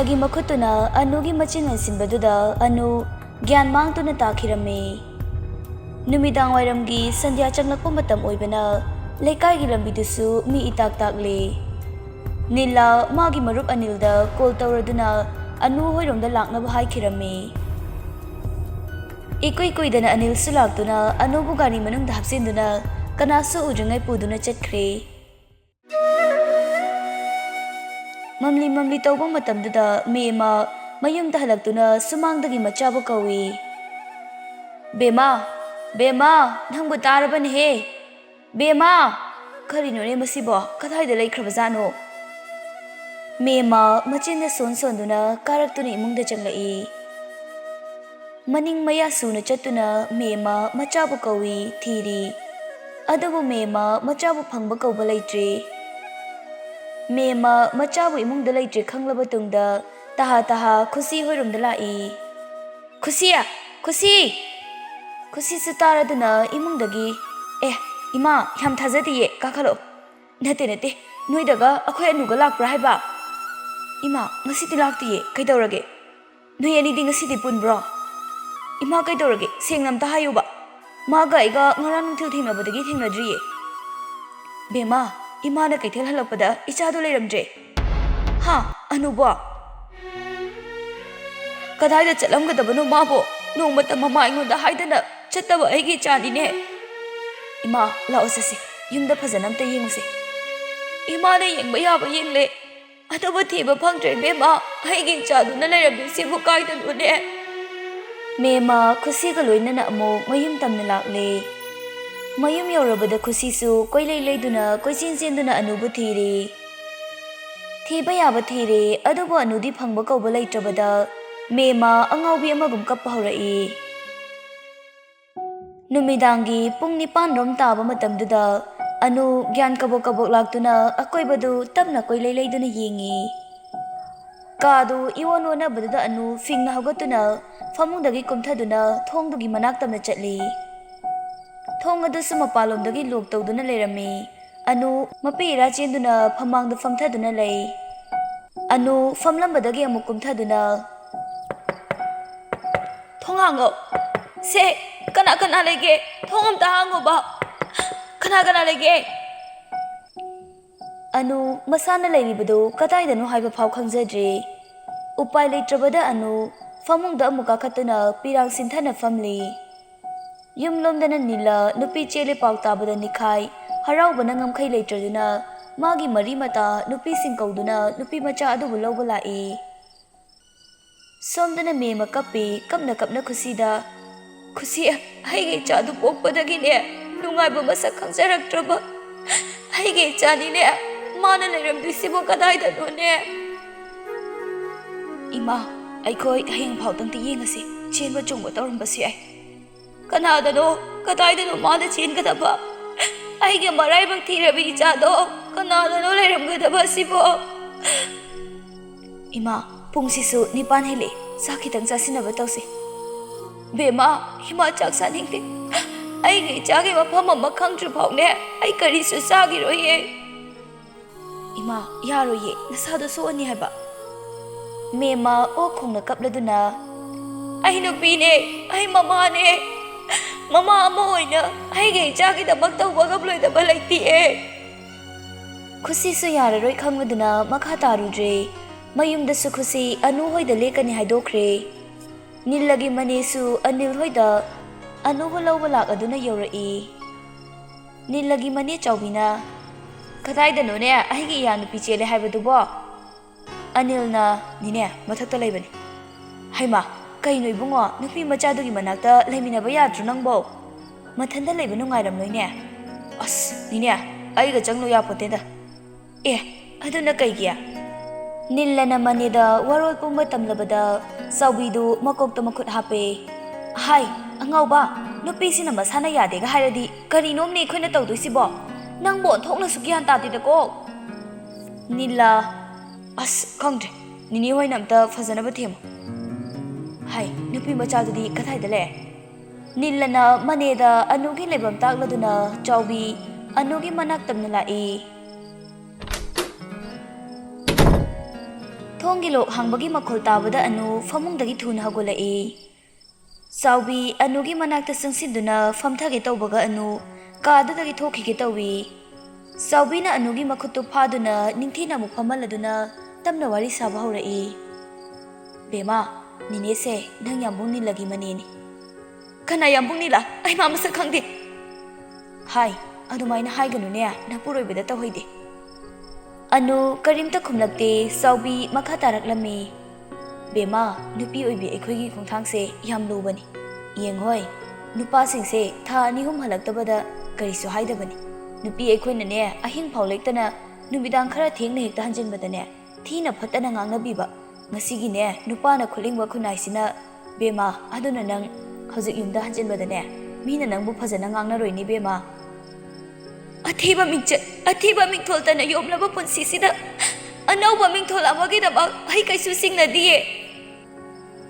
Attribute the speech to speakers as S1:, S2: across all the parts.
S1: ꯅꯤꯜꯂꯒꯤ ꯃꯈꯨꯠꯇꯨꯅ ꯑꯅꯨꯒꯤ ꯃꯆꯤꯟ ꯃꯦꯟꯁꯤꯟꯕꯗꯨꯗ ꯑꯅꯨ ꯒ꯭ꯌꯥꯟ ꯃꯥꯡꯗꯨꯅ ꯇꯥꯈꯤꯔꯝꯃꯤ꯫ ꯅꯨꯃꯤꯗꯥꯡ ꯋꯥꯏꯔꯝꯒꯤ ꯁꯟꯙ꯭ꯌꯥ ꯆꯪꯂꯛꯄ ꯃꯇꯝ ꯑꯣꯏꯕꯅ ꯂꯩꯀꯥꯏꯒꯤ ꯂꯝꯕꯤꯗꯨꯁꯨ ꯃꯤ ꯏꯇꯥꯛ ꯇꯥꯛꯂꯤ꯫ ꯅꯤꯜꯂ ꯃꯥꯒꯤ ꯃꯔꯨꯞ ꯑꯅꯤꯜꯗ ꯀꯣꯜ ꯇꯧꯔꯗꯨꯅ ꯑꯅꯨ ꯍꯣꯏꯔꯣꯝꯗ ꯂꯥꯛꯅꯕ ꯍꯥꯏꯈꯤꯔꯝꯃꯤ꯫ ꯏꯀꯨꯏ ꯀꯨꯏꯗꯅ ꯑꯅꯤꯜꯁꯨ ꯂꯥꯛꯇꯨꯅ ꯑꯅꯨꯕꯨ ꯒꯥꯔꯤ ꯃꯅꯨꯡꯗ ꯍꯥꯞꯆꯤꯟꯗꯨꯅ ꯀꯅꯥꯁꯨ ꯎꯗ꯭ꯔꯤꯉꯩ ꯄꯨꯗꯨꯅ ꯆꯠꯈ꯭ꯔꯦ꯫ ꯃꯝꯂꯤ ꯃꯝꯂꯤ ꯇꯧꯕ ꯃꯇꯝꯗꯨꯗ ꯃꯤ ꯑꯃ ꯃꯌꯨꯝꯗ ꯍꯜꯂꯛꯇꯨꯅ ꯁꯨꯃꯥꯡꯗꯒꯤ ꯃꯆꯥꯕꯨ ꯀꯧꯏ꯫ ꯕꯦꯃꯥ, ꯕꯦꯃꯥ, ꯅꯪꯕꯨ ꯇꯥꯔꯕꯅꯦꯍꯦ꯫ ꯕꯦꯃꯥ, ꯀꯔꯤꯅꯣꯅꯦ ꯃꯁꯤꯕꯣ, ꯀꯗꯥꯏꯗ ꯂꯩꯈ꯭ꯔꯕꯖꯥꯠꯅꯣ? ꯃꯤ ꯑꯃ ꯃꯆꯤꯟꯗ ꯁꯣꯟꯗꯨꯅ ꯀꯥꯔꯛꯇꯨꯅ ꯏꯃꯨꯡꯗ ꯆꯪꯂꯛꯏ꯫ ꯃꯅꯤꯡ ꯃꯌꯥ ꯁꯨꯅ ꯆꯠꯇꯨꯅ ꯃꯤ ꯑꯃ ꯃꯆꯥꯕꯨ ꯀꯧꯏ, ꯊꯤꯔꯤ꯫ ꯑꯗꯨꯕꯨ ꯃꯤ ꯑꯃ ꯃꯆꯥꯕꯨ ꯐꯪꯕ ꯀꯧꯕ ꯂꯩꯇ꯭ꯔꯤ꯫ ꯃꯤ ꯑꯃ ꯃꯆꯥꯕꯨ ꯏꯃꯨꯡꯗ ꯂꯩꯇ꯭ꯔꯤ ꯈꯪꯂꯕ ꯇꯨꯡꯗ ꯇꯍꯥ ꯈꯨꯁꯤ ꯍꯣꯏꯔꯣꯝꯗ ꯂꯥꯛꯏ꯫ ꯈꯨꯁꯤ, ꯈꯨꯁꯤ! ꯈꯨꯁꯤꯁꯨ ꯇꯥꯔꯗꯨꯅ ꯏꯃꯨꯡꯗꯒꯤ, ꯏꯃꯥ, ꯌꯥꯝ ꯊꯥꯖꯗꯤꯌꯦ, ꯀꯥꯈꯠꯂꯛꯑꯣ꯫ ꯅꯠꯇꯦ, ꯅꯣꯏꯗꯒ ꯑꯩꯈꯣꯏ ꯑꯅꯨꯒ ꯂꯥꯛꯄ꯭ꯔꯥ ꯍꯥꯏꯕ? ꯏꯃꯥ, ꯉꯁꯤꯗꯤ ꯂꯥꯛꯇꯤꯌꯦ, ꯀꯩꯗꯧꯔꯒꯦ? ꯅꯣꯏ ꯑꯅꯤꯗꯤ ꯉꯁꯤꯗꯤ ꯄꯨꯟꯕ꯭ꯔꯣ? ꯏꯃꯥ, ꯀꯩꯗꯧꯔꯒꯦ? ꯁꯦꯡꯅ ꯑꯝꯇ ꯍꯥꯏꯌꯨꯕ꯫ ꯃꯥꯒ ꯑꯩꯒ ꯉꯔꯥꯡ ꯅꯨꯡꯊꯤꯜ ꯊꯦꯡꯅꯕꯗꯒꯤ ꯊꯦꯡꯅꯗ꯭ꯔꯤꯌꯦ꯫ ꯕꯦꯃꯥ, ꯏꯃꯥꯅ ꯀꯩꯊꯦꯜ ꯍꯜꯂꯛꯄꯗ ꯏꯆꯥꯗꯣ ꯂꯩꯔꯝꯗ꯭ꯔꯦ꯫ ꯍꯥ, ꯑꯅꯨꯕꯣ? ꯀꯗꯥꯏꯗ ꯆꯠꯂꯝꯒꯗꯕꯅꯣ ꯃꯥꯕꯣ? ꯅꯣꯡꯃꯇ ꯃꯃꯥ ꯑꯩꯉꯣꯟꯗ ꯍꯥꯏꯗꯅ ꯆꯠꯇꯕ ꯑꯩꯒꯤ ꯏꯆꯥꯅꯤꯅꯦ꯫ ꯏꯃꯥ, ꯂꯥꯛꯑꯣ ꯆꯠꯁꯤ, ꯌꯨꯝꯗ ꯐꯖꯅ ꯑꯝꯇ ꯌꯦꯡꯉꯨꯁꯤ꯫ ꯏꯃꯥꯅ ꯌꯦꯡꯕ ꯌꯥꯕ ꯌꯦꯡꯂꯦ, ꯑꯗꯨꯕꯨ ꯊꯤꯕ ꯐꯪꯗ꯭ꯔꯦ ꯕꯦꯃꯥ, ꯑꯩꯒꯤ ꯏꯆꯥꯗꯨꯅ ꯂꯩꯔꯝꯃꯤꯁꯤꯕꯨ ꯀꯥꯏꯗꯅꯣꯅꯦ? ꯃꯦꯃꯥ ꯈꯨꯁꯤꯒ ꯂꯣꯏꯅꯅ ꯑꯃꯨꯛ ꯃꯌꯨꯝ ꯇꯝꯅ ꯂꯥꯛꯂꯦ꯫ ꯃꯌꯨꯝ ꯌꯧꯔꯕꯗ ꯈꯨꯁꯤꯁꯨ ꯀꯣꯏꯂꯩ ꯂꯩꯗꯨꯅ ꯀꯣꯏꯆꯦꯟ ꯆꯦꯟꯗꯨꯅ ꯑꯅꯨꯕꯨ ꯊꯤꯔꯤ꯫ ꯊꯤꯕ ꯌꯥꯕ ꯊꯤꯔꯦ, ꯑꯗꯨꯕꯨ ꯑꯅꯨꯗꯤ ꯐꯪꯕ ꯀꯧꯕ ꯂꯩꯇ꯭ꯔꯕꯗ ꯃꯦꯃꯥ ꯑꯉꯥꯎꯕꯤ ꯑꯃꯒꯨꯝ ꯀꯞꯄ ꯍꯧꯔꯛꯏ꯫ ꯅꯨꯃꯤꯗꯥꯡꯒꯤ ꯄꯨꯡ 9 ꯇꯥꯕ ꯃꯇꯝꯗꯨꯗ ꯑꯅꯨ ꯒ꯭ꯌꯥꯟ ꯀꯕꯣꯛ ꯂꯥꯛꯇꯨꯅ ꯑꯀꯣꯏꯕꯗꯨ ꯇꯞꯅ ꯀꯣꯏꯂꯩ ꯂꯩꯗꯨꯅ ꯌꯦꯡꯉꯤ꯫ ꯀꯥꯗꯨ ꯏꯋꯣꯟ ꯋꯣꯟꯅꯕꯗꯨꯗ ꯑꯅꯨ ꯐꯤꯡꯅ ꯍꯧꯒꯠꯇꯨꯅ ꯐꯃꯨꯡꯗꯒꯤ ꯀꯨꯝꯊꯗꯨꯅ ꯊꯣꯡꯗꯨꯒꯤ ꯃꯅꯥꯛ ꯇꯝꯅ ꯆꯠꯂꯤ꯫ ꯊꯣꯡ ꯑꯗꯨꯁꯨ ꯃꯄꯥꯟꯂꯣꯝꯗꯒꯤ ꯂꯣꯛ ꯇꯧꯗꯨꯅ ꯂꯩꯔꯝꯃꯤ꯫ ꯑꯅꯨ ꯃꯄꯤ ꯏꯔꯥ ꯆꯦꯟꯗꯨꯅ ꯐꯝꯃꯥꯡꯗ ꯐꯝꯊꯗꯨꯅ ꯂꯩ꯫ ꯑꯅꯨ ꯐꯝꯂꯝꯕꯗꯒꯤ ꯑꯃꯨꯛ ꯀꯨꯝꯊꯗꯨꯅ, ꯊꯣꯡ ꯍꯥꯡꯉꯣ! ꯁꯦ, ꯀꯅꯥ ꯂꯩꯒꯦ? ꯊꯣꯡ ꯑꯝꯇ ꯍꯥꯡꯉꯣꯕ! ꯀꯅꯥ ꯂꯩꯒꯦ? ꯑꯅꯨ ꯃꯁꯥꯅ ꯂꯩꯔꯤꯕꯗꯨ ꯀꯗꯥꯏꯗꯅꯣ ꯍꯥꯏꯕ ꯐꯥꯎ ꯈꯪꯖꯗ꯭ꯔꯦ꯫ ꯎꯄꯥꯏ ꯂꯩꯇ꯭ꯔꯕꯗ ꯑꯅꯨ ꯐꯃꯨꯡꯗ ꯑꯃꯨꯛ ꯀꯥꯈꯠꯇꯨꯅ ꯄꯤꯔꯥꯡ ꯁꯤꯟꯊꯅ ꯐꯝꯂꯤ꯫ ꯌꯨꯝꯂꯣꯝꯗꯅ ꯅꯤꯜꯂ ꯅꯨꯄꯤ ꯆꯦꯜꯂꯦ ꯄꯥꯎ ꯇꯥꯕꯗ ꯅꯤꯈꯥꯏ ꯍꯔꯥꯎꯕꯅ ꯉꯝꯈꯩ ꯂꯩꯇ꯭ꯔꯗꯨꯅ ꯃꯥꯒꯤ ꯃꯔꯤ ꯃꯇꯥ ꯅꯨꯄꯤꯁꯤꯡ ꯀꯧꯗꯨꯅ ꯅꯨꯄꯤ ꯃꯆꯥ ꯑꯗꯨꯕꯨ ꯂꯧꯕ ꯂꯥꯛꯏ꯫ ꯁꯣꯝꯗꯅ ꯃꯦꯃ ꯀꯞꯄꯤ, ꯀꯞꯅ ꯈꯨꯁꯤꯗ, ꯈꯨꯁꯤ, ꯑꯩꯒꯤ ꯏꯆꯥꯗꯨ ꯄꯣꯛꯄꯗꯒꯤꯅꯦ ꯅꯨꯡꯉꯥꯏꯕ ꯃꯁꯛ ꯈꯪꯖꯔꯛꯇ꯭ꯔꯕ ꯑꯩꯒꯤ ꯏꯆꯥꯅꯤꯅꯦ, ꯃꯥꯅ ꯂꯩꯔꯝꯗꯣꯏꯁꯤꯕꯨ ꯀꯗꯥꯏꯗꯅꯣꯅꯦ? ꯏꯃꯥ, ꯑꯩꯈꯣꯏ ꯍꯌꯦꯡ ꯐꯥꯎꯗꯪꯇ ꯌꯦꯡꯉꯁꯤ, ꯆꯦꯟꯕ ꯆꯣꯡꯕ ꯇꯧꯔꯝꯕꯁꯨ ꯌꯥꯏ꯫ ꯀꯅꯥꯗꯅꯣ, ꯀꯗꯥꯏꯗꯅꯣ ꯃꯥꯅ ꯆꯦꯟꯒꯗꯕ? ꯑꯩꯒꯤ ꯃꯔꯥꯏꯕꯛ ꯊꯤꯔꯕꯤ ꯏꯆꯥꯗꯣ ꯀꯅꯥꯗꯅꯣ ꯂꯩꯔꯝꯒꯗꯕ ꯑꯁꯤꯕꯣ? ꯏꯃꯥ, ꯄꯨꯡꯁꯤꯁꯨ 9 ꯍꯦꯜꯂꯦ, ꯆꯥꯛ ꯈꯤꯇꯪ ꯆꯥꯁꯤꯟꯅꯕ ꯇꯧꯁꯤ꯫ ꯕꯦꯃꯥ, ꯏꯃꯥ ꯆꯥꯛ ꯆꯥꯅꯤꯡꯗꯦ꯫ ꯑꯩꯒꯤ ꯏꯆꯥꯒꯤ ꯃꯐꯝ ꯑꯃ ꯈꯪꯗ꯭ꯔꯤ ꯐꯥꯎꯅꯦ ꯑꯩ ꯀꯔꯤꯁꯨ ꯆꯥꯈꯤꯔꯣꯏꯌꯦ꯫ ꯏꯃꯥ, ꯌꯥꯔꯣꯏꯌꯦ, ꯅꯁꯥꯗꯣ ꯁꯣꯛꯑꯅꯤ ꯍꯥꯏꯕ꯫ ꯃꯦꯃꯥ ꯑꯣꯛ ꯈꯣꯡꯅ ꯀꯞꯂꯗꯨꯅ, ꯑꯩ ꯅꯨꯄꯤꯅꯦ, ꯑꯩ ꯃꯃꯥꯅꯦ, ꯃꯃꯥ ꯑꯃ ꯑꯣꯏꯅ ꯑꯩꯒꯤ ꯏꯆꯥꯒꯤꯗꯃꯛ ꯇꯧꯕ ꯉꯝꯂꯣꯏꯗꯕ ꯂꯩꯇꯤꯌꯦ꯫ ꯈꯨꯁꯤꯁꯨ ꯌꯥꯔꯔꯣꯏ ꯈꯪꯂꯗꯨꯅ ꯃꯈꯥ ꯇꯥꯔꯨꯗ꯭ꯔꯦ꯫ ꯃꯌꯨꯝꯗꯁꯨ ꯈꯨꯁꯤ ꯑꯅꯨ ꯍꯣꯏꯗ ꯂꯦꯛꯀꯅꯤ ꯍꯥꯏꯗꯣꯛꯈ꯭ꯔꯦ꯫ ꯅꯤꯜꯂꯒꯤ ꯃꯅꯦꯁꯨ ꯑꯅꯤꯜ ꯍꯣꯏꯗ ꯑꯅꯨꯕꯨ ꯂꯧꯕ ꯂꯥꯛꯑꯗꯨꯅ ꯌꯧꯔꯛꯏ꯫ ꯅꯤꯜꯂꯒꯤ ꯃꯅꯦ ꯆꯥꯎꯕꯤꯅ, ꯀꯗꯥꯏꯗꯅꯣꯅꯦ ꯑꯩꯒꯤ ꯏꯌꯥ ꯅꯨꯄꯤ ꯆꯦꯜꯂꯦ ꯍꯥꯏꯕꯗꯨꯕꯣ? ꯑꯅꯤꯜꯅ, ꯅꯤꯅꯦ, ꯃꯊꯛꯇ ꯂꯩꯕꯅꯤ꯫ ꯍꯩꯃꯥ, ꯀꯩꯅꯣ ꯏꯕꯨꯡꯉꯣ, ꯅꯨꯄꯤ ꯃꯆꯥꯗꯨꯒꯤ ꯃꯅꯥꯛꯇ ꯂꯩꯃꯤꯟꯅꯕ ꯌꯥꯗ꯭ꯔꯣ ꯅꯪꯕꯣ? ꯃꯊꯟꯇ ꯂꯩꯕ ꯅꯨꯡꯉꯥꯏꯔꯝꯂꯣꯏꯅꯦ꯫ ꯑꯁ, ꯅꯤꯅꯦ, ꯑꯩꯒ ꯆꯪꯂꯨ ꯌꯥꯄꯣꯠꯇꯦꯗ꯫ ꯑꯗꯨꯅ ꯀꯩꯒꯤ? ꯅꯤꯜꯂꯅ ꯃꯅꯦꯗ ꯋꯥꯔꯣꯜ ꯄꯨꯝꯕ ꯇꯝꯂꯕꯗ ꯆꯥꯎꯕꯤꯗꯨ ꯃꯀꯣꯛꯇ ꯃꯈꯨꯠ ꯍꯥꯞꯄꯦ꯫ ꯍꯥꯏ, ꯑꯉꯥꯎꯕ, ꯅꯨꯄꯤꯁꯤꯅ ꯃꯁꯥꯅ ꯌꯥꯗꯦꯒ ꯍꯥꯏꯔꯗꯤ ꯀꯔꯤꯅꯣꯝꯅꯦ ꯑꯩꯈꯣꯏꯅ ꯇꯧꯗꯣꯏꯁꯤꯕꯣ? ꯅꯪꯕꯨ ꯑꯣꯟꯊꯣꯛꯅꯁꯨ ꯒ꯭ꯌꯥꯟ ꯇꯥꯗꯦꯗꯀꯣ꯫ ꯅꯤꯜꯂ, ꯑꯁ, ꯈꯪꯗ꯭ꯔꯦ, ꯅꯤꯅꯦ ꯍꯣꯏꯅ ꯑꯝꯇ ꯐꯖꯅꯕ ꯊꯦꯝꯃꯨ꯫ ꯍꯥꯏ, ꯅꯨꯄꯤ ꯃꯆꯥꯗꯨꯗꯤ ꯀꯗꯥꯏꯗ ꯂꯩ? ꯅꯤꯜꯂꯅ ꯃꯅꯦꯗ ꯑꯅꯨꯒꯤ ꯂꯩꯐꯝ ꯇꯥꯛꯂꯗꯨꯅ ꯆꯥꯎꯕꯤ ꯑꯅꯨꯒꯤ ꯃꯅꯥꯛ ꯇꯝꯅ ꯂꯥꯛꯏ꯫ Thonggi lok hangbagi makhol tabada anu famungdagi thuna hagolai. Saubi anugi manakta sangsiduna famthage tawbaga anu kadadagi thokhige tawi. Saubi na anugi makhutu phaduna ningthina muk pamaladuna tamna wari saba horai. Bema, nine se nang yambung nilagi manini. Kana yambung nila, ai ma masak khangde. Hai, adumaina haiganu ne na puroibeda tawhoide. Anu karimta khumlakte saubi makha taraklami. Bema, nupi oibi aikhoigi khongthangse yam lubani. Yenghoi, nupa singse tha ani hum halaktabada karisu haidabani. Nupi aikhoina ne ahing phau lektana numidang khara thengna hekta hanjinbada ne thina phatana ngangnabiba. Ngasigi ne nupa na khulingwa khunaisina bema aduna nang hojik yumda hanjinbada ne mina nangbu phajana ngangnaroini bema. Athiba mingtholtana yomlaba punsisida anauba mingthol amagidabak ai kaisu singnadiye.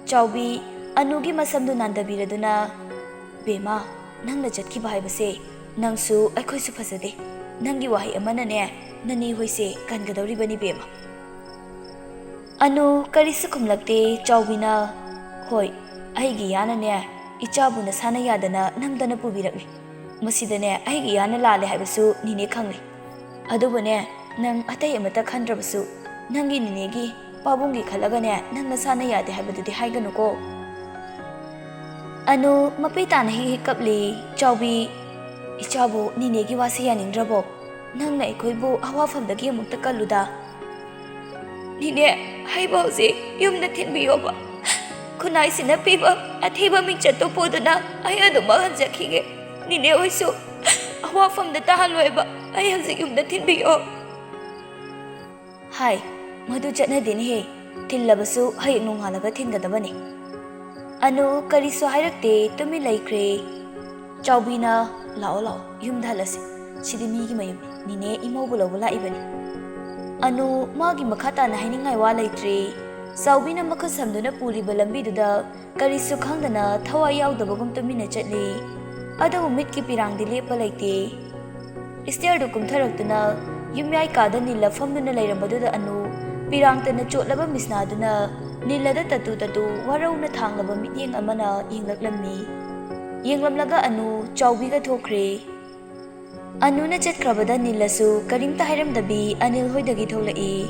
S1: Chaubi anugi masamdu nandabiraduna bema nangna chatkiba haibase nangsu aikhoisu phajade nangi wahi amana ne nani hoise kangadoribani bema. Anu karisu khumlakte chaubina hoi aigi yana ne ichabu na sana yadana namdana pubirakli. Masidane aigi yana lale haibasu nine khangli. Adubane nang atai amata khandrabasu nangi ninegi pabungi khalaga ne nang nasana yade haibadudi haiganuko. Anu mapitana hi kapli chaubi ichabu ninegi wasi yanindrabo nang na ikhoibu awafamdagi amukta kalluda. Nine haiba hausi yumna thinbiyoba khunai sina piba athiba mingchatto poduna ai aduma hanjakhige. Nine oisu awafamda tahalloiba ai hausi yumna thinbiyo. Hai, madu chatnadini he thillabasu hai nunghalaga thingadabani. Anu karisu hairakte tumi laikre. Chaubina lao yumda halasi sidi migi mayum nine imaubu lawbu laibani. Anu magi makhata na hainingai wa laitre. Saubina makhut samduna puriba lambiduda karisu khangdana thawa yaudabagum tumina chatli. Adabu mitki pirangdi lepa laite. Stairdu kumtharaktuna yumyai kada nilla famduna lairambaduna anu pirangtana chotlaba misnaduna nillada tatu warauna thanglaba mityeng amana yenglaklami. Yenglamlaga anu chaubiga thokre. Anu na chatkrabada nillasu karimta hairamdabi anil hoidagi tholai.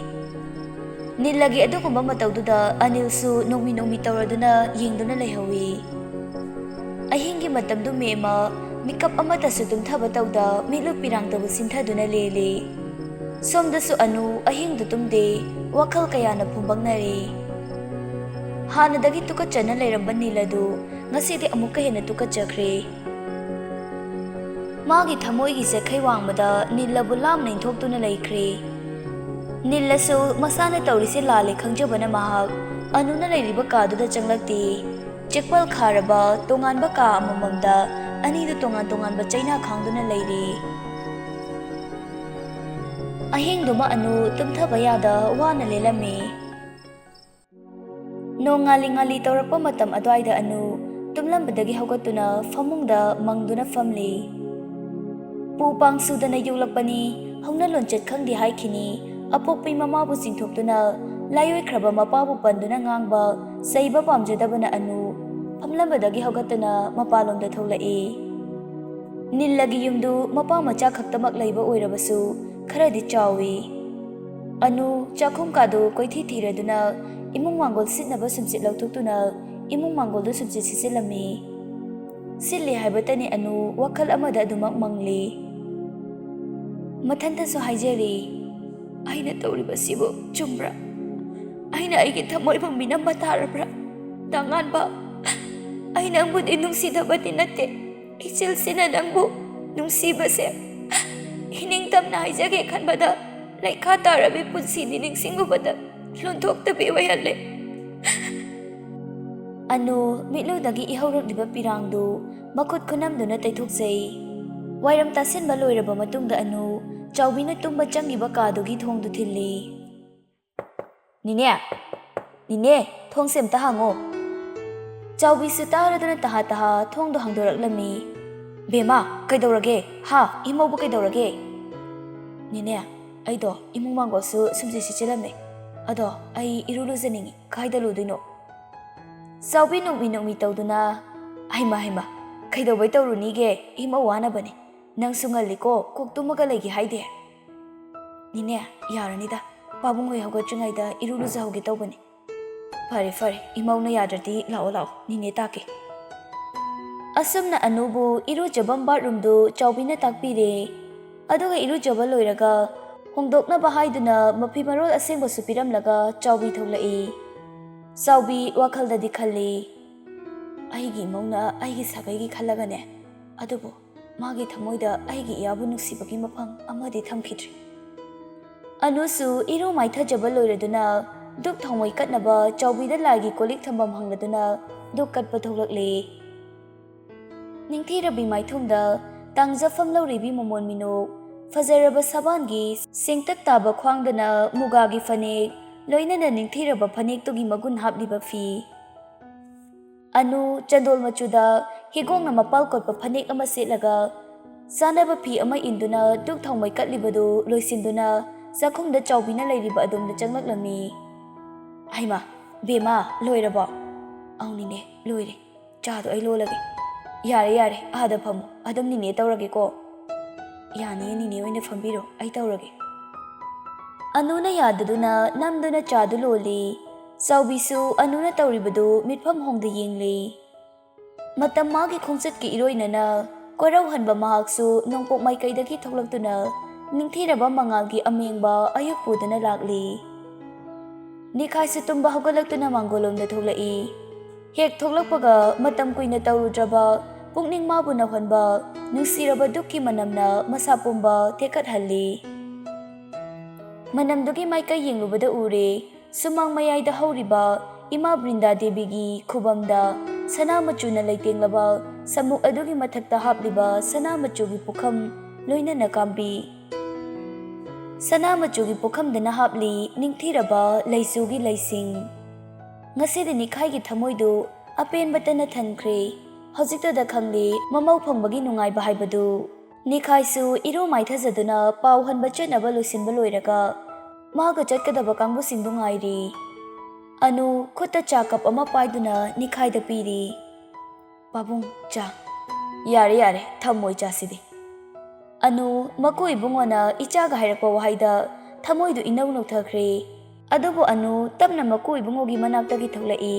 S1: Nillagi adugumba matawduda anilsu nongmi tawraduna yengduna laihawi. Ahingi matamdu mema mikap amatasu tumthaba tawda milu pirangtabu sinthaduna lele. Somdasu anu ahingdu tumde wakhal kayana pumbangnari. Hanadagi tukachana lairamba niladu ngasidi amuka hena tukachakre. Magi thamoigi sekhai wangmada nillabu lamna inthoktuna laikre. Nillasu masana tawrise lale khangjabana mahak anuna lairiba kaduda changlakti. Chekpal kharaba tonganba ka amamamda anidu tonganba chaina khangduna lairi. Ahingduma anu tumthaba yada wana lelami. Nongali tawrakpa matam adwaida anu tumlambadagi haugatuna famungda mangduna famli. Pupang sudana yulakpani hauna lonchat khangdi haikini apokpai mamabu singthoktuna layoi khraba mapabu panduna ngangba saiba pamjadabana anu famlambadagi haugatuna mapalomda tholai. Nillagi yumdu mapa macha khaktamak laiba oirabasu kharadi chawi. Anu chakhum kadu koithi thiraduna imung mangol sitnaba sumsit lauthotuna imung mangoldu sumsit sisilami. Silli haibatani anu wakhal amada adumak mangli. Mathantasu haijari. Aina tawribasibu chumbra. Aina aigi thamoibang minamba tarabra. Tanganba. Aina ambudi nungsidabati natte. Ichilsina nangbu nungsibase. Hiningtamna haijage khanbada laikha tarabi punsini ningsingubada lonthoktabi wayalle. Anu mitludagi ihawrokliba pirangdu makut khunamduna taithokjai. Wairam tasinba loiraba matungda anu chaubina tumba changiba kadugi thongdu thilli. Nine thong semta hango. Chaubi su taraduna taha thongdu hangdoraklami. Bema kaidorage ha imaubu kaidorage. Nine aido imung mangolsu sumsi sichilame. ꯑꯗꯣ ꯑꯩ ꯏꯔꯨ ꯂꯨꯖꯅꯤꯡꯉꯤ ꯀꯥꯏꯗ ꯂꯨꯗꯣꯏꯅꯣ ꯆꯥꯎꯕꯤ ꯅꯣꯛꯃꯤ ꯇꯧꯗꯨꯅ ꯍꯩꯃ ꯀꯩꯗꯧꯕꯩ ꯇꯧꯔꯨꯅꯤꯒꯦ ꯏꯃꯧ ꯋꯥꯅꯕꯅꯤ ꯅꯪꯁꯨ ꯉꯜꯂꯤꯀꯣ ꯀꯣꯛ ꯇꯨꯝꯃꯒ ꯂꯩꯒꯦ ꯍꯥꯏꯗꯦ ꯅꯤꯅꯦ ꯌꯥꯔꯅꯤꯗ ꯄꯥꯕꯨꯡ ꯍꯣꯏ ꯍꯧꯒꯠꯇ꯭ꯔꯤꯉꯩꯗ ꯏꯔꯨ ꯂꯨꯖꯍꯧꯒꯦ ꯇꯧꯕꯅꯤ ꯐꯔꯦ ꯏꯃꯧꯅ ꯌꯥꯗ꯭ꯔꯗꯤ ꯂꯥꯛꯑꯣ ꯅꯤꯅꯦ ꯇꯥꯛꯀꯦ ꯑꯁꯨꯝꯅ ꯑꯅꯨꯕꯨ ꯏꯔꯨꯖꯕꯝ ꯕꯥꯠꯔꯨꯝꯗꯨ ꯆꯥꯎꯕꯤꯅ ꯇꯥꯛꯄꯤꯔꯦ ꯑꯗꯨꯒ ꯏꯔꯨꯖꯕ ꯂꯣꯏꯔꯒ ꯍꯣꯡꯗꯣꯛꯅꯕ ꯍꯥꯏꯗꯨꯅ ꯃꯐꯤ ꯃꯔꯣꯜ ꯑꯁꯦꯡꯕꯁꯨ ꯄꯤꯔꯝꯂꯒ ꯆꯥꯎꯕꯤ ꯊꯣꯛꯂꯛꯏ ꯆꯥꯎꯕꯤ ꯋꯥꯈꯜꯗꯗꯤ ꯈꯜꯂꯤ ꯑꯩꯒꯤ ꯏꯃꯧꯅ ꯑꯩꯒꯤ ꯁꯥꯒꯩꯒꯤ ꯈꯜꯂꯒꯅꯦ ꯑꯗꯨꯕꯨ ꯃꯥꯒꯤ ꯊꯃꯣꯏꯗ ꯑꯩꯒꯤ ꯏꯌꯥꯕꯨ ꯅꯨꯡꯁꯤꯕꯒꯤ ꯃꯐꯝ ꯑꯃꯗꯤ ꯊꯝꯈꯤꯗ꯭ꯔꯤ ꯑꯅꯨꯁꯨ ꯏꯔꯨ ꯃꯥꯏꯊꯖꯕ ꯂꯣꯏꯔꯗꯨꯅ ꯗꯨꯛ ꯊꯥꯎꯃꯩ ꯀꯠꯅꯕ ꯆꯥꯎꯕꯤꯗ ꯂꯥꯏꯒꯤ ꯀꯣꯜꯂꯤꯛ ꯊꯝꯐꯝ ꯍꯪꯂꯗꯨꯅ ꯗꯨꯛ ꯀꯠꯄ ꯊꯣꯛꯂꯛꯂꯦ ꯅꯤꯡꯊꯤꯔꯕꯤ ꯃꯥꯏꯊꯣꯡꯗ ꯇꯥꯡꯖꯐꯝ ꯂꯧꯔꯤꯕꯤ ꯃꯃꯣꯟ ꯃꯤꯅꯣꯛ ꯐꯖꯔꯕ ꯁꯕꯥꯟꯒꯤ ꯁꯦꯡꯇꯛ ꯇꯥꯕ ꯈ꯭ꯋꯥꯡꯗꯅ ꯃꯨꯒꯥꯒꯤ ꯐꯅꯦꯛ ꯂꯣꯏꯅꯅ ꯅꯤꯡꯊꯤꯔꯕ ꯐꯅꯦꯛꯇꯨꯒꯤ ꯃꯒꯨꯟ ꯍꯥꯞꯂꯤꯕ ꯐꯤ ꯑꯅꯨ ꯆꯟꯗꯣꯜ ꯃꯆꯨꯗ ꯍꯤꯒꯣꯛꯅ ꯃꯄꯥꯜ ꯀꯣꯠꯄ ꯐꯅꯦꯛ ꯑꯃ ꯁꯦꯠꯂꯒ ꯆꯥꯅꯕ ꯐꯤ ꯑꯃ ꯏꯟꯗꯨꯅ ꯗꯨꯛ ꯊꯥꯎꯃꯩ ꯀꯠꯂꯤꯕꯗꯨ ꯂꯣꯏꯁꯤꯟꯗꯨꯅ ꯆꯥꯛꯈꯨꯝꯗ ꯆꯥꯎꯕꯤꯅ ꯂꯩꯔꯤꯕ ꯑꯗꯣꯝꯗ ꯆꯪꯂꯛꯂꯝꯃꯤ ꯍꯩꯃꯥ ꯕꯦꯝꯃ ꯂꯣꯏꯔꯕꯣ ꯑꯧꯅꯤꯅꯦ ꯂꯣꯏꯔꯦ ꯆꯥꯗꯣ ꯑꯩ ꯂꯣꯜꯂꯒꯦ ꯌꯥꯔꯦ ꯑꯥꯗ ꯐꯝꯃꯨ ꯑꯗꯨꯝ ꯅꯤꯅꯦ ꯇꯧꯔꯒꯦꯀꯣ ꯌꯥꯅꯤꯌꯦ ꯅꯤꯅꯦ ꯑꯣꯏꯅ ꯐꯝꯕꯤꯔꯣ ꯑꯩ ꯇꯧꯔꯒꯦ ꯑꯅꯨꯅ ꯌꯥꯗꯗꯨꯅ ꯅꯝꯗꯨꯅ ꯆꯥꯗꯨ ꯂꯣꯜꯂꯤ ꯆꯥꯎꯕꯤꯁꯨ ꯑꯅꯨꯅ ꯇꯧꯔꯤꯕꯗꯨ ꯃꯤꯠꯐꯝ ꯍꯣꯡꯗ ꯌꯦꯡꯂꯤ ꯃꯇꯝ ꯃꯥꯒꯤ ꯈꯣꯡꯆꯠꯀꯤ ꯏꯔꯣꯏꯅꯅ ꯀꯣꯏꯔꯧꯍꯟꯕ ꯃꯍꯥꯛꯁꯨ ꯅꯣꯡꯄꯣꯛ ꯃꯥꯏꯀꯩꯗꯒꯤ ꯊꯣꯛꯂꯛꯇꯨꯅ ꯅꯤꯡꯊꯤꯔꯕ ꯃꯉꯥꯜꯒꯤ ꯑꯃꯦꯡꯕ ꯑꯌꯨꯛ ꯄꯨꯗꯨꯅ ꯂꯥꯛꯂꯤ ꯅꯤꯈꯥꯏꯁꯨ ꯇꯨꯝꯕ ꯍꯧꯒꯠꯂꯛꯇꯨꯅ ꯃꯥꯡꯒꯣꯜꯂꯣꯝꯗ ꯊꯣꯛꯂꯛꯏ ꯍꯦꯛ ꯊꯣꯛꯂꯛꯄꯒ ꯃꯇꯝ ꯀꯨꯏꯅ ꯇꯧꯔꯨꯗ꯭ꯔꯕ ꯄꯨꯛꯅꯤꯡ ꯃꯥꯕꯨ ꯅꯧꯍꯟꯕ ꯅꯨꯡꯁꯤꯔꯕ ꯗꯨꯛꯀꯤ ꯃꯅꯝꯅ ꯃꯁꯥ ꯄꯨꯝꯕ ꯇꯦꯛꯈꯠꯍꯜꯂꯤ ꯃꯅꯝꯗꯨꯒꯤ ꯃꯥꯏꯀꯩ ꯌꯦꯡꯂꯨꯕꯗ ꯎꯔꯦ ꯁꯨꯃꯥꯡ ꯃꯌꯥꯏꯗ ꯍꯧꯔꯤꯕ ꯏꯃꯥ ꯕ꯭ꯔꯤꯟꯗꯥ ꯗꯦꯕꯤꯒꯤ ꯈꯨꯕꯝꯗ ꯁꯅꯥ ꯃꯆꯨꯅ ꯂꯩꯇꯦꯡꯂꯕ ꯁꯃꯨꯛ ꯑꯗꯨꯒꯤ ꯃꯊꯛꯇ ꯍꯥꯞꯂꯤꯕ ꯁꯅꯥ ꯃꯆꯨꯒꯤ ꯄꯨꯈꯝ ꯂꯣꯏꯅꯅ ꯀꯥꯝꯕꯤ ꯁꯅꯥ ꯃꯆꯨꯒꯤ ꯄꯨꯈꯝꯗꯅ ꯍꯥꯞꯂꯤ ꯅꯤꯡꯊꯤꯔꯕ ꯂꯩꯆꯨꯒꯤ ꯂꯩꯁꯤꯡ ꯉꯁꯤꯗꯤ ꯅꯤꯈꯥꯏꯒꯤ ꯊꯃꯣꯏꯗꯨ ꯑꯄꯦꯟꯕꯇꯅ ꯊꯟꯈ꯭ꯔꯦ ꯍꯧꯖꯤꯛꯇꯗ ꯈꯪꯂꯤ ꯃꯃꯧ ꯐꯪꯕꯒꯤ ꯅꯨꯡꯉꯥꯏꯕ ꯍꯥꯏꯕꯗꯨ ꯅꯤꯈꯥꯏꯁꯨ ꯏꯔꯨ ꯃꯥꯏꯊꯖꯗꯨꯅ ꯄꯥꯎ ꯍꯟꯕ ꯆꯠꯅꯕ ꯂꯣꯏꯁꯤꯟꯕ ꯂꯣꯏꯔꯒ ꯃꯥꯒ ꯆꯠꯀꯗꯕ ꯀꯥꯡꯕꯨꯁꯤꯡꯗꯨ ꯉꯥꯏꯔꯤ ꯑꯅꯨ ꯈꯨꯠꯇ ꯆꯥ ꯀꯞ ꯑꯃ パꯏꯗꯨꯅ ꯅꯤꯈꯥꯏꯗ ꯄꯤꯔꯤ ꯄꯥꯕꯨꯡ ꯆꯥ ꯌꯥꯔꯦ ꯊꯝꯃꯣꯏ ꯆꯥꯁꯤꯗꯤ ꯑꯅꯨ ꯃꯀꯨ ꯏꯕꯨꯡꯉꯣꯅ ꯏꯆꯥꯒ ꯍꯥꯏꯔꯛꯄ ꯋꯥꯍꯩꯗ ꯊꯃꯣꯏꯗꯨ ꯏꯅꯧ ꯅꯧꯊꯈ꯭ꯔꯦ ꯑꯗꯨꯕꯨ ꯑꯅꯨ ꯇꯞꯅ ꯃꯀꯨ ꯏꯕꯨꯡꯉꯣꯒꯤ ꯃꯅꯥꯛꯇꯒꯤ ꯊꯣꯛꯂꯛꯏ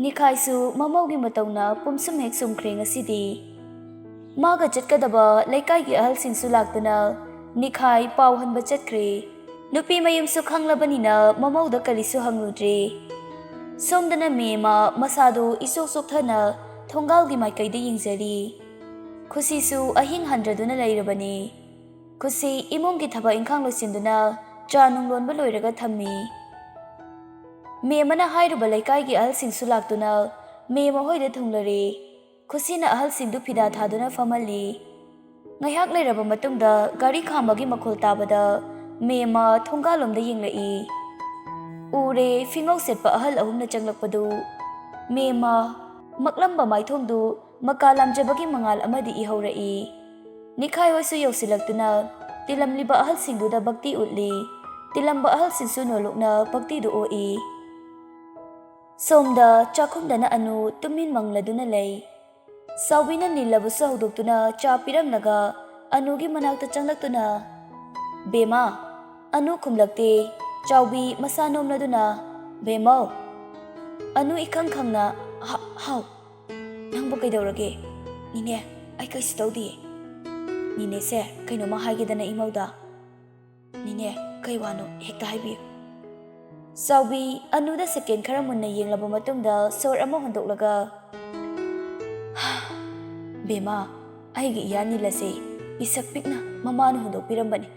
S1: ꯅꯤꯈꯥꯏꯁꯨ ꯃꯃꯧꯒꯤ ꯃꯇꯧꯅ ꯄꯨꯝꯁꯨꯝ ꯍꯦꯛ ꯁꯨꯝꯈ꯭ꯔꯦ ꯉꯁꯤꯗꯤ ꯃꯥꯒ ꯆꯠꯀꯗꯕ ꯂꯩꯀꯥꯏꯒꯤ ꯑꯍꯜꯁꯤꯡꯁꯨ ꯂꯥꯛꯇꯨꯅ ꯅꯤꯈꯥꯏ ꯄꯥꯎ ꯍꯟꯕ ꯆꯠꯈ꯭ꯔꯦ ꯅꯨꯄꯤ ꯃꯌꯨꯝꯁꯨ ꯈꯪꯂꯕꯅꯤꯅ ꯃꯃꯧꯗ ꯀꯔꯤꯁꯨ ꯍꯪꯂꯨꯗ꯭ꯔꯦ ꯁꯣꯝꯗꯅ ꯃꯦꯝꯃ ꯃꯁꯥꯗꯨ ꯏꯆꯣꯛ ꯆꯣꯛꯊꯅ ꯊꯣꯡꯒꯥꯜꯒꯤ ꯃꯥꯏꯀꯩꯗ ꯌꯦꯡꯖꯔꯤ ꯈꯨꯁꯤꯁꯨ ꯑꯍꯤꯡ ꯍꯟꯗ꯭ꯔꯗꯨꯅ ꯂꯩꯔꯕꯅꯤ ꯈꯨꯁꯤ ꯏꯃꯨꯡꯒꯤ ꯊꯕꯛ ꯏꯪꯈꯥꯡ ꯂꯣꯏꯁꯤꯟꯗꯨꯅ ꯆꯥ ꯅꯨꯡ ꯂꯣꯟꯕ ꯂꯣꯏꯔꯒ ꯊꯝꯃꯤ ꯃꯦꯝꯃꯅ ꯍꯥꯏꯔꯨꯕ ꯂꯩꯀꯥꯏꯒꯤ ꯑꯍꯜꯁꯤꯡꯁꯨ ꯂꯥꯛꯇꯨꯅ ꯃꯦꯝꯃ ꯍꯣꯏꯗ ꯊꯨꯡꯂꯔꯦ ꯈꯨꯁꯤꯅ ꯑꯍꯜꯁꯤꯡꯗꯨ ꯐꯤꯗꯥ ꯊꯥꯗꯨꯅ ꯐꯝꯍꯜꯂꯤ ꯉꯥꯏꯍꯥꯛ ꯂꯩꯔꯕ ꯃꯇꯨꯡꯗ ꯒꯥꯔꯤ ꯈꯥꯝꯕꯒꯤ ꯃꯈꯣꯜ ꯇꯥꯕꯗ ꯃꯦꯝꯃ ꯊꯣꯡꯒꯥꯜꯂꯣꯝꯗ ꯌꯦꯡꯂꯛꯏ ꯎꯔꯦ ꯐꯤꯉꯧ ꯁꯦꯠꯄ ꯑꯍꯜ ꯑꯍꯨꯝꯅ ꯆꯪꯂꯛꯄꯗꯨ ꯃꯦꯝꯃ ꯃꯛꯂꯝꯕ ꯃꯥꯏꯊꯣꯡꯗꯨ ꯃꯀꯥ ꯂꯥꯝꯖꯕꯒꯤ ꯃꯉꯥꯜ ꯑꯃꯗꯤ ꯏꯍꯧꯔꯛꯏ ꯅꯤꯈꯥꯏ ꯍꯣꯏꯁꯨ ꯌꯧꯁꯤꯜꯂꯛꯇꯨꯅ ꯇꯤꯜꯂꯝꯂꯤꯕ ꯑꯍꯜꯁꯤꯡꯗꯨꯗ ꯚꯛꯇꯤ ꯎꯠꯂꯤ ꯇꯤꯜꯂꯝꯕ ꯑꯍꯜꯁꯤꯡꯁꯨ ꯅꯣꯜꯂꯨꯛꯅ ꯚꯛꯇꯤꯗꯨ ꯑꯣꯛꯏ ꯁꯣꯝꯗ ꯆꯥꯛꯈꯨꯝꯗꯅ ꯑꯅꯨ ꯇꯨꯃꯤꯟ ꯃꯪꯂꯗꯨꯅ ꯂꯩ ꯆꯥꯎꯕꯤꯅ ꯅꯤꯜꯂꯕꯁꯨ ꯍꯧꯗꯣꯛꯇꯨꯅ ꯆꯥ ꯄꯤꯔꯝꯂꯒ ꯑꯅꯨꯒꯤ ꯃꯅꯥꯛꯇ ꯆꯪꯂꯛꯇꯨꯅ ꯕꯦꯝꯃ ꯑꯅꯨ ꯈꯨꯝꯂꯛꯇꯦ ꯆꯥꯎꯕꯤ ꯃꯁꯥ ꯅꯣꯝꯂꯗꯨꯅ ꯕꯦꯝꯃꯧ ꯑꯅꯨ ꯏꯈꯪ ꯈꯪꯅ ꯍꯥꯎ ꯅꯪꯕꯨ ꯀꯩꯗꯧꯔꯒꯦ ꯅꯤꯅꯦ ꯑꯩ ꯀꯩꯁꯨ ꯇꯧꯗꯤꯌꯦ ꯅꯤꯅꯦꯁꯦ ꯀꯩꯅꯣꯝꯃ ꯍꯥꯏꯒꯦꯗꯅ ꯏꯃꯧꯗ ꯅꯤꯅꯦ ꯀꯩ ꯋꯥꯅꯣ ꯍꯦꯛꯇ ꯍꯥꯏꯕꯤꯌꯨ ꯆꯥꯎꯕꯤ ꯑꯅꯨꯗ ꯁꯦꯀꯦꯟ ꯈꯔ ꯃꯨꯟꯅ ꯌꯦꯡꯂꯕ ꯃꯇꯨꯡꯗ ꯁꯣꯔ ꯑꯃ ꯍꯣꯟꯗꯣꯛꯂꯒ ꯕꯦꯝꯃ ꯑꯩꯒꯤ ꯏꯌꯥ ꯅꯤꯜ ꯑꯁꯤ ꯄꯤꯁꯛ ꯄꯤꯛꯅ ꯃꯃꯥꯅ ꯍꯨꯟꯗꯣꯛꯄꯤꯔꯝꯕꯅꯤ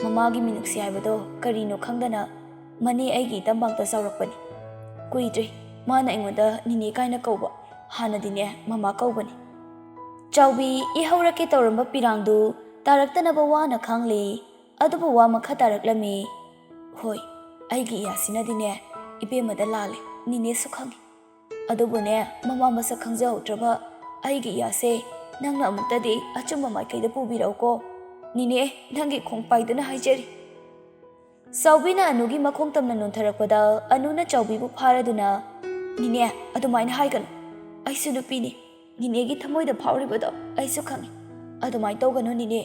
S1: ꯃꯃꯥꯒꯤ ꯃꯤꯅꯨꯡꯁꯤ ꯍꯥꯏꯕꯗꯣ ꯀꯔꯤꯅꯣ ꯈꯪꯗꯅ ꯃꯅꯦ ꯑꯩꯒꯤ ꯏꯇꯝꯕꯥꯛꯇ ꯆꯥꯎꯔꯛꯄꯅꯤ ꯀꯨꯏꯗ꯭ꯔꯤ ꯃꯥꯅ ꯑꯩꯉꯣꯟꯗ ꯅꯤꯅꯦ ꯀꯥꯏꯅ ꯀꯧꯕ ꯍꯥꯟꯅꯗꯤꯅꯦ ꯃꯃꯥ ꯀꯧꯕꯅꯤ ꯆꯥꯎꯕꯤ ꯏꯍꯧꯔꯛꯀꯦ ꯇꯧꯔꯝꯕ ꯄꯤꯔꯥꯡꯗꯨ ꯇꯥꯔꯛꯇꯅꯕ ꯋꯥꯅ ꯈꯥꯡꯂꯤ ꯑꯗꯨꯕꯨ ꯋꯥ ꯃꯈꯥ ꯇꯥꯔꯛꯂꯝꯃꯤ ꯍꯣꯏ ꯑꯩꯒꯤ ꯏꯌꯥꯁꯤꯅꯗꯤꯅꯦ ꯏꯕꯦꯝꯃꯗ ꯂꯥꯜꯂꯦ ꯅꯤꯅꯦꯁꯨ ꯈꯪꯉꯤ ꯑꯗꯨꯕꯨꯅꯦ ꯃꯃꯥ ꯃꯁꯛ ꯈꯪꯖꯍꯧꯗ꯭ꯔꯕ ꯑꯩꯒꯤ ꯏꯌꯥꯁꯦ ꯅꯪꯅ ꯑꯃꯨꯛꯇꯗꯤ ꯑꯆꯨꯝꯕ ꯃꯥꯏꯀꯩꯗ ꯄꯨꯕꯤꯔꯛꯎꯀꯣ ꯅꯤꯅꯦ ꯅꯪꯒꯤ ꯈꯣꯡ ꯄꯥꯏꯗꯨꯅ ꯍꯥꯏꯖꯔꯤ ꯆꯥꯎꯕꯤꯅ ꯑꯅꯨꯒꯤ ꯃꯈꯣꯡ ꯇꯝꯅ ꯅꯣꯟꯊꯔꯛꯄꯗ ꯑꯅꯨꯅ ꯆꯥꯎꯕꯤꯕꯨ ꯐꯥꯔꯗꯨꯅ ꯅꯤꯅꯦ ꯑꯗꯨꯃꯥꯏꯅ ꯍꯥꯏꯒꯅꯨ ꯑꯩꯁꯨ ꯅꯨꯄꯤꯅꯤ ꯅꯤꯅꯦꯒꯤ ꯊꯃꯣꯏꯗ ꯐꯥꯎꯔꯤꯕꯗꯣ ꯑꯩꯁꯨ ꯈꯪꯉꯤ ꯑꯗꯨꯃꯥꯏꯅ ꯇꯧꯒꯅꯨ ꯅꯤꯅꯦ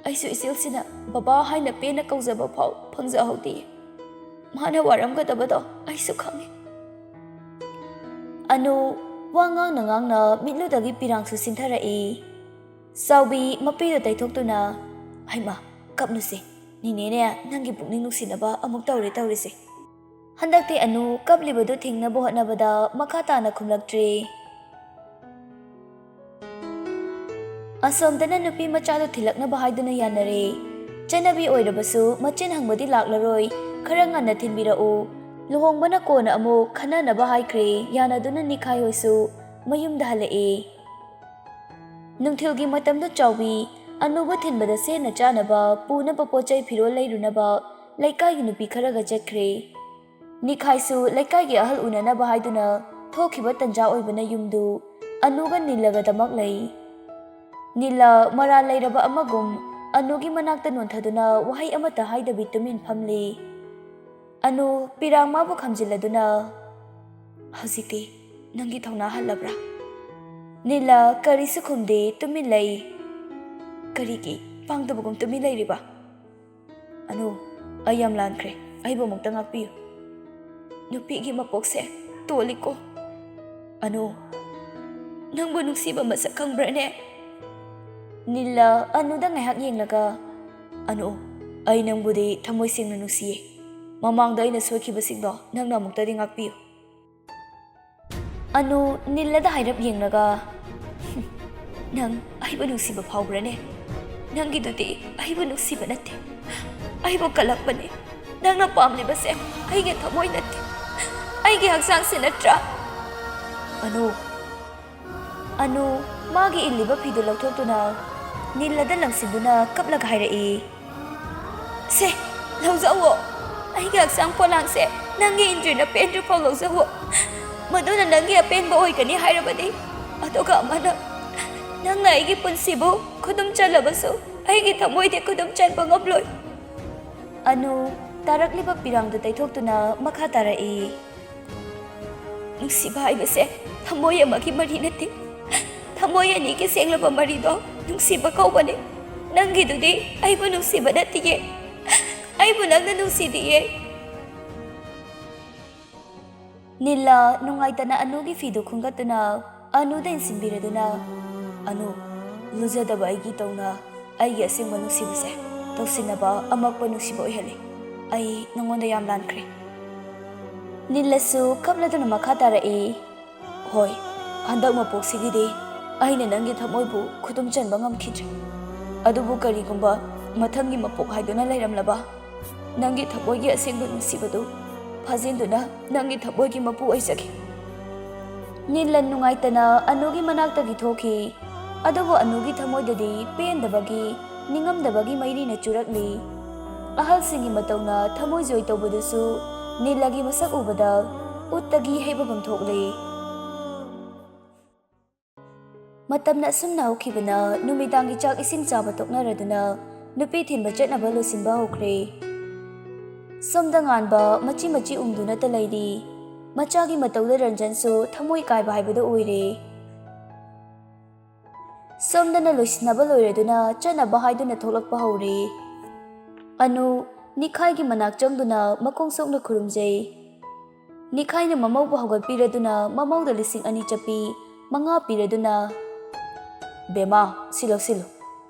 S1: ꯑꯩꯁꯨ ꯏꯆꯦꯜꯁꯤꯅ ꯕꯕꯥ ꯍꯥꯏꯅ ꯄꯦꯟꯅ ꯀꯧꯖꯕ ꯐꯥꯎ ꯐꯪꯖꯍꯧꯗꯦ ꯃꯥꯅ ꯋꯥꯔꯝꯒꯗꯕꯗꯣ ꯑꯩꯁꯨ ꯈꯪꯉꯤ ꯑꯅꯨ ꯋꯥ ꯉꯥꯡꯅ ꯉꯥꯡꯅ ꯃꯤꯠꯂꯨꯗꯒꯤ ꯄꯤꯔꯥꯡꯁꯨ ꯆꯤꯟꯊꯔꯛꯏ ꯆꯥꯎꯕꯤ ꯃꯄꯤꯗ ꯇꯩꯊꯣꯛꯇꯨꯅ ꯍꯩꯃꯥ ꯀꯞꯅꯨꯁꯦ ꯅꯤꯅꯦꯅꯦ ꯅꯪꯒꯤ ꯄꯨꯛꯅꯤꯡ ꯅꯨꯡꯁꯤꯅꯕ ꯑꯃꯨꯛ ꯇꯧꯔꯤꯁꯦ ꯍꯟꯗꯛꯇꯤ ꯑꯅꯨ ꯀꯞꯂꯤꯕꯗꯨ ꯊꯤꯡꯅꯕ ꯍꯣꯠꯅꯕꯗ ꯃꯈꯥ ꯇꯥꯅ ꯈꯨꯝꯂꯛꯇ꯭ꯔꯤ ꯑꯁꯣꯝꯗꯅ ꯅꯨꯄꯤ ꯃꯆꯥꯗꯨ ꯊꯤꯜꯂꯛꯅꯕ ꯍꯥꯏꯗꯨꯅ ꯌꯥꯅꯔꯦ ꯆꯠꯅꯕꯤ ꯑꯣꯏꯔꯕꯁꯨ ꯃꯆꯤꯟ ꯍꯪꯕꯗꯤ ꯂꯥꯛꯂꯔꯣꯏ ꯈꯔ ꯉꯟꯅ ꯊꯤꯟꯕꯤꯔꯛꯎ ꯂꯨꯍꯣꯡꯕꯅ ꯀꯣꯟꯅ ꯑꯃꯨꯛ ꯈꯟꯅꯅꯕ ꯍꯥꯏꯈ꯭ꯔꯦ ꯌꯥꯅꯗꯨꯅ ꯅꯤꯈꯥꯏ ꯍꯣꯏꯁꯨ ꯃꯌꯨꯝꯗ ꯍꯜꯂꯛꯑꯦ ꯅꯨꯡꯊꯤꯜꯒꯤ ꯃꯇꯝꯗ ꯆꯥꯎꯕꯤ ꯑꯅꯨꯕ ꯊꯤꯟꯕꯗ ꯁꯦꯟꯅ ꯆꯥꯅꯕ ꯄꯨꯅꯕ ꯄꯣꯠꯆꯩ ꯐꯤꯔꯣꯜ ꯂꯩꯔꯨꯅꯕ ꯂꯩꯀꯥꯏꯒꯤ ꯅꯨꯄꯤ ꯈꯔꯒ ꯆꯠꯈ꯭ꯔꯦ ꯅꯤꯈꯥꯏꯁꯨ ꯂꯩꯀꯥꯏꯒꯤ ꯑꯍꯜ ꯎꯅꯅꯕ ꯍꯥꯏꯗꯨꯅ ꯊꯣꯛꯈꯤꯕ ꯇꯟꯖꯥ ꯑꯣꯏꯕꯅ ꯌꯨꯝꯗꯨ ꯑꯅꯨꯒ ꯅꯤꯜꯂꯒꯗꯃꯛ ꯂꯩ ꯅꯤꯜꯂ ꯃꯔꯥꯜ ꯂꯩꯔꯕ ꯑꯃꯒꯨꯝ ꯑꯅꯨꯒꯤ ꯃꯅꯥꯛꯇ ꯅꯣꯟꯊꯗꯨꯅ ꯋꯥꯍꯩ ꯑꯃꯠꯇ ꯍꯥꯏꯗꯕꯤ ꯇꯨꯃꯤꯟ ꯐꯝꯂꯤ ꯑꯅꯨ ꯄꯤꯔꯥꯡ ꯃꯥꯕꯨ ꯈꯝꯖꯤꯜꯂꯗꯨꯅ ꯍꯧꯖꯤꯛꯇꯤ ꯅꯪꯒꯤ ꯊꯧꯅꯥ ꯍꯜꯂꯕ꯭ꯔꯥ ꯅꯤꯜꯂ ꯀꯔꯤꯁꯨ ꯈꯨꯝꯗꯦ ꯇꯨꯃꯤꯟ ꯂꯩ ꯀꯔꯤꯒꯤ ꯄꯥꯡꯗꯕꯒꯨꯝ ꯇꯨꯃꯤꯟ ꯂꯩꯔꯤꯕ ꯑꯅꯨ ꯑꯩ ꯌꯥꯝ ꯂꯥꯟꯈ꯭ꯔꯦ ꯑꯩꯕꯨ ꯑꯃꯨꯛꯇ ꯉꯥꯛꯄꯤꯌꯨ ꯅꯨꯄꯤꯒꯤ ꯃꯄꯣꯛꯁꯦ ꯇꯣꯜꯂꯤꯀꯣ ꯑꯅꯨ ꯅꯪꯕꯨ ꯅꯨꯡꯁꯤꯕ ꯃꯁꯛ ꯈꯪꯕ꯭ꯔꯅꯦ ꯅꯤꯜꯂ ꯑꯅꯨꯗ ꯉꯥꯏꯍꯥꯛ ꯌꯦꯡꯂꯒ ꯑꯅꯨ ꯑꯩ ꯅꯪꯕꯨꯗꯤ ꯊꯃꯣꯏ ꯁꯦꯡꯅ ꯅꯨꯡꯁꯤꯌꯦ ꯃꯃꯥꯡꯗ ꯑꯩꯅ ꯁꯣꯏꯈꯤꯕꯁꯤꯡꯗꯣ ꯅꯪꯅ ꯑꯃꯨꯛꯇꯗꯤ ꯉꯥꯛꯄꯤꯌꯨ ꯑꯅꯨ ꯅꯤꯜꯂꯗ ꯍꯥꯏꯔꯞ ꯌꯦꯡꯂꯒ ꯅꯪ ꯑꯩꯕꯨ ꯅꯨꯡꯁꯤꯕ ꯐꯥꯎꯕ꯭ꯔꯅꯦ ꯅꯪꯒꯤꯗꯨꯗꯤ ꯑꯩꯕꯨ ꯅꯨꯡꯁꯤꯕ ꯅꯠꯇꯦ ꯑꯩꯕꯨ ꯀꯜꯂꯛꯄꯅꯦ ꯅꯪꯅ ꯄꯥꯝꯂꯤꯕꯁꯦ ꯑꯩꯒꯤ ꯊꯃꯣꯏ ꯅꯠꯇꯦ ꯑꯩꯒꯤ ꯍꯛꯆꯥꯡꯁꯦ ꯅꯠꯇ꯭ꯔꯥ ꯑꯅꯨ ꯃꯥꯒꯤ ꯏꯜꯂꯤꯕ ꯐꯤꯗꯨ ꯂꯧꯊꯣꯛꯇꯨꯅ ꯅꯤꯜꯂꯗ ꯂꯪꯁꯤꯟꯗꯨꯅ ꯀꯞꯂꯒ ꯍꯥꯏꯔꯛꯏ ꯁꯦ ꯂꯧꯖꯧꯋꯣ ꯑꯩꯒꯤ ꯍꯛꯆꯥꯡ ꯄꯣꯂꯥꯡꯁꯦ ꯅꯪꯒꯤ ꯏꯟꯗ꯭ꯔꯤꯅ ꯄꯦꯟꯗ꯭ꯔꯤꯐꯥꯎ ꯂꯧꯖꯧꯋꯣ ꯃꯗꯨꯅ ꯅꯪꯒꯤ ꯑꯄꯦꯟꯕ ꯑꯣꯏꯒꯅꯤ ꯍꯥꯏꯔꯕꯗꯤ ꯑꯗꯨꯒ ꯑꯃꯅ ꯅꯪꯅ ꯑꯩꯒꯤ ꯄꯨꯟꯁꯤꯕꯨ ꯈꯨꯗꯨꯝ ꯆꯜꯂꯕꯁꯨ ꯑꯩꯒꯤ ꯊꯃꯣꯏꯗꯤ ꯈꯨꯗꯨꯝ ꯆꯟꯕ ꯉꯝꯂꯣꯏ ꯑꯅꯨ ꯇꯥꯔꯛꯂꯤꯕ ꯄꯤꯔꯥꯡꯗꯨ ꯇꯩꯊꯣꯛꯇꯨꯅ ꯃꯈꯥ ꯇꯥꯔꯛꯏ ꯅꯨꯡꯁꯤꯕ ꯍꯥꯏꯕꯁꯦ ꯊꯃꯣꯏ ꯑꯃꯒꯤ ꯃꯔꯤ ꯅꯠꯇꯦ ꯊꯃꯣꯏ ꯑꯅꯤꯒꯤ ꯁꯦꯡꯂꯕ ꯃꯔꯤꯗꯣ ꯅꯨꯡꯁꯤꯕ ꯀꯧꯕꯅꯤ ꯅꯪꯒꯤꯗꯨꯗꯤ ꯑꯩꯕꯨ ꯅꯨꯡꯁꯤꯕ ꯅꯠꯇꯤꯌꯦ ꯑꯩꯕꯨ ꯅꯪꯅ ꯅꯨꯡꯁꯤꯗꯤꯌꯦ ꯅꯤꯜꯂ ꯅꯨꯡꯉꯥꯏꯇꯅ ꯑꯅꯨꯒꯤ ꯐꯤꯗꯨ ꯈꯨꯡꯒꯠꯇꯨꯅ ꯑꯅꯨꯗ ꯏꯟꯁꯤꯟꯕꯤꯔꯗꯨꯅ ꯑꯅꯨ ꯂꯨꯖꯗꯕ ꯑꯩꯒꯤ ꯇꯧꯅ ꯑꯩꯒꯤ ꯑꯁꯦꯡꯕ ꯅꯨꯡꯁꯤꯕꯁꯦ ꯇꯧꯁꯤꯟꯅꯕ ꯑꯃꯛꯄ ꯅꯨꯡꯁꯤꯕ ꯑꯣꯏꯍꯜꯂꯤ ꯑꯩ ꯅꯉꯣꯟꯗ ꯌꯥꯝ ꯂꯥꯟꯈ꯭ꯔꯦ ꯅꯤꯜꯂꯁꯨ ꯀꯞꯂꯗꯨꯅ ꯃꯈꯥ ꯇꯥꯔꯛꯏ ꯍꯣꯏ ꯍꯟꯗꯛ ꯃꯄꯣꯛꯁꯤꯒꯤꯗꯤ ꯑꯩꯅ ꯅꯪꯒꯤ ꯊꯃꯣꯏꯕꯨ ꯈꯨꯗꯨꯝ ꯆꯟꯕ ꯉꯝꯈꯤꯗ꯭ꯔꯦ ꯑꯗꯨꯕꯨ ꯀꯔꯤꯒꯨꯝꯕ ꯃꯊꯪꯒꯤ ꯃꯄꯣꯛ ꯍꯥꯏꯗꯨꯅ ꯂꯩꯔꯝꯂꯕ ꯅꯪꯒꯤ ꯊꯃꯣꯏꯒꯤ ꯑꯁꯦꯡꯕ ꯅꯨꯡꯁꯤꯕꯗꯨ ꯐꯥꯖꯤꯟꯗꯨꯅ ꯅꯪꯒꯤ ꯊꯃꯣꯏꯒꯤ ꯃꯄꯨ ꯑꯣꯏꯖꯒꯦ ꯅꯤꯜꯂ ꯅꯨꯡꯉꯥꯏꯇꯅ ꯑꯅꯨꯒꯤ ꯃꯅꯥꯛꯇꯒꯤ ꯊꯣꯛꯈꯤ ꯑꯗꯨꯕꯨ ꯑꯅꯨꯒꯤ ꯊꯃꯣꯏꯗꯗꯤ ꯄꯦꯟꯗꯕꯒꯤ ꯅꯤꯡꯉꯝꯗꯕꯒꯤ ꯃꯩꯔꯤꯅ ꯆꯨꯔꯛꯂꯤ ꯑꯍꯜꯁꯤꯡꯒꯤ ꯃꯇꯧꯅ ꯊꯃꯣꯏꯖꯣꯏ ꯇꯧꯕꯗꯨꯁꯨ ꯅꯤꯜꯂꯒꯤ ꯃꯁꯛ ꯎꯕꯗ ꯎꯠꯇꯒꯤ ꯍꯩꯕꯒꯨꯝ ꯊꯣꯛꯂꯤ ꯃꯇꯝꯅ ꯑꯁꯨꯝꯅ ꯍꯧꯈꯤꯕꯅ ꯅꯨꯃꯤꯗꯥꯡꯒꯤ ꯆꯥꯛ ꯏꯁꯤꯡ ꯆꯥꯕ ꯇꯣꯛꯅꯔꯗꯨꯅ ꯅꯨꯄꯤ ꯊꯤꯟꯕ ꯆꯠꯅꯕ ꯂꯣꯏꯁꯤꯟꯕ ꯍꯧꯈ꯭ꯔꯦ ꯁꯣꯝꯗ ꯉꯥꯟꯕ ꯃꯆꯤ ꯃꯆꯤ ꯎꯝꯗꯨꯅꯇ ꯂꯩꯔꯤ ꯃꯆꯥꯒꯤ ꯃꯇꯧꯗ ꯔꯟꯖꯟꯁꯨ ꯊꯃꯣꯏ ꯀꯥꯏꯕ ꯍꯥꯏꯕꯗꯨ ꯑꯣꯏꯔꯦ ꯁꯣꯝꯗꯅ ꯂꯣꯏꯁꯤꯟꯅꯕ ꯂꯣꯏꯔꯗꯨꯅ ꯆꯠꯅꯕ ꯍꯥꯏꯗꯨꯅ ꯊꯣꯛꯂꯛꯄ ꯍꯧꯔꯦ ꯑꯅꯨ ꯅꯤꯈꯥꯏꯒꯤ ꯃꯅꯥꯛ ꯆꯪꯗꯨꯅ ꯃꯈꯣꯡ ꯁꯣꯛꯅ ꯈꯨꯔꯨꯝꯖꯩ ꯅꯤꯈꯥꯏꯅ ꯃꯃꯧꯕꯨ ꯍꯧꯒꯠꯄꯤꯔꯗꯨꯅ ꯃꯃꯧꯗ 2,000 ꯆꯞꯄꯤ 5 ꯄꯤꯔꯗꯨꯅ ꯕꯦꯃꯥ ꯁꯤ ꯂꯧꯁꯤꯜꯂꯨ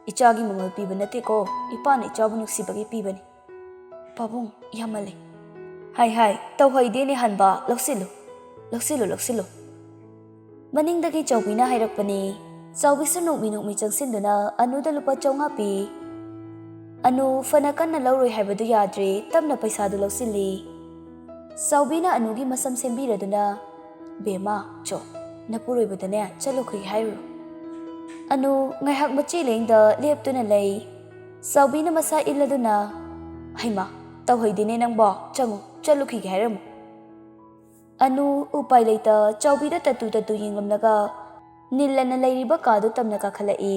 S1: ꯏꯆꯥꯒꯤ ꯃꯉꯜ ꯄꯤꯕ ꯅꯠꯇꯦꯀꯣ ꯏꯄꯥꯅ ꯏꯆꯥꯕꯨ ꯅꯨꯡꯁꯤꯕꯒꯤ ꯄꯤꯕꯅꯤ ꯄꯥꯕꯨꯡ ꯌꯥꯝꯃꯜꯂꯦ ꯍꯥꯏ ꯇꯧꯍꯩꯗꯦꯅꯦ ꯍꯟꯕ ꯂꯧꯁꯤꯜꯂꯨ ꯃꯅꯤꯡꯗꯒꯤ ꯆꯥꯎꯕꯤꯅ ꯍꯥꯏꯔꯛꯄꯅꯤ ꯆꯥꯎꯕꯤꯁꯨ ꯅꯣꯛꯃꯤ ꯆꯪꯁꯤꯟꯗꯨꯅ ꯑꯅꯨꯗ ꯂꯨꯄꯥ 500 ꯄꯤ ꯑꯅꯨ ꯐꯅ ꯀꯟꯅ ꯂꯧꯔꯣꯏ ꯍꯥꯏꯕꯗꯨ ꯌꯥꯗ꯭ꯔꯦ ꯇꯞꯅ ꯄꯩꯁꯥꯗꯨ ꯂꯧꯁꯤꯜꯂꯤ ꯆꯥꯎꯕꯤꯅ ꯑꯅꯨꯒꯤ ꯃꯁꯝ ꯁꯦꯝꯕꯤꯔꯗꯨꯅ ꯕꯦꯃꯥ ꯆꯣ ꯅꯄꯨꯔꯣꯏꯕꯗꯅꯦ ꯆꯠꯂꯨꯈ꯭ꯔꯦ ꯍꯥꯏꯔꯨꯔꯣ ꯑꯅꯨ ꯉꯥꯏꯍꯥꯛ ꯃꯆꯤ ꯂꯦꯡꯗ ꯂꯦꯞꯇꯨꯅ ꯂꯩ ꯆꯥꯎꯕꯤꯅ ꯃꯁꯥ ꯏꯜꯂꯗꯨꯅ ꯍꯩꯃꯥ ꯇꯧꯍꯩꯗꯦꯅꯦ ꯅꯪꯕꯣ ꯆꯪꯉꯨ ꯆꯠꯂꯨꯈꯤꯒꯦ ꯍꯥꯏꯔꯝꯃꯨ ꯑꯅꯨ ꯎꯄꯥꯏ ꯂꯩꯇ ꯆꯥꯎꯕꯤꯗ ꯇꯠꯇꯨ ꯌꯦꯡꯂꯝꯂꯒ ꯅꯤꯜꯂꯅ ꯂꯩꯔꯤꯕ ꯀꯥꯗꯨ ꯇꯝꯅ ꯀꯥꯈꯠꯂꯛꯏ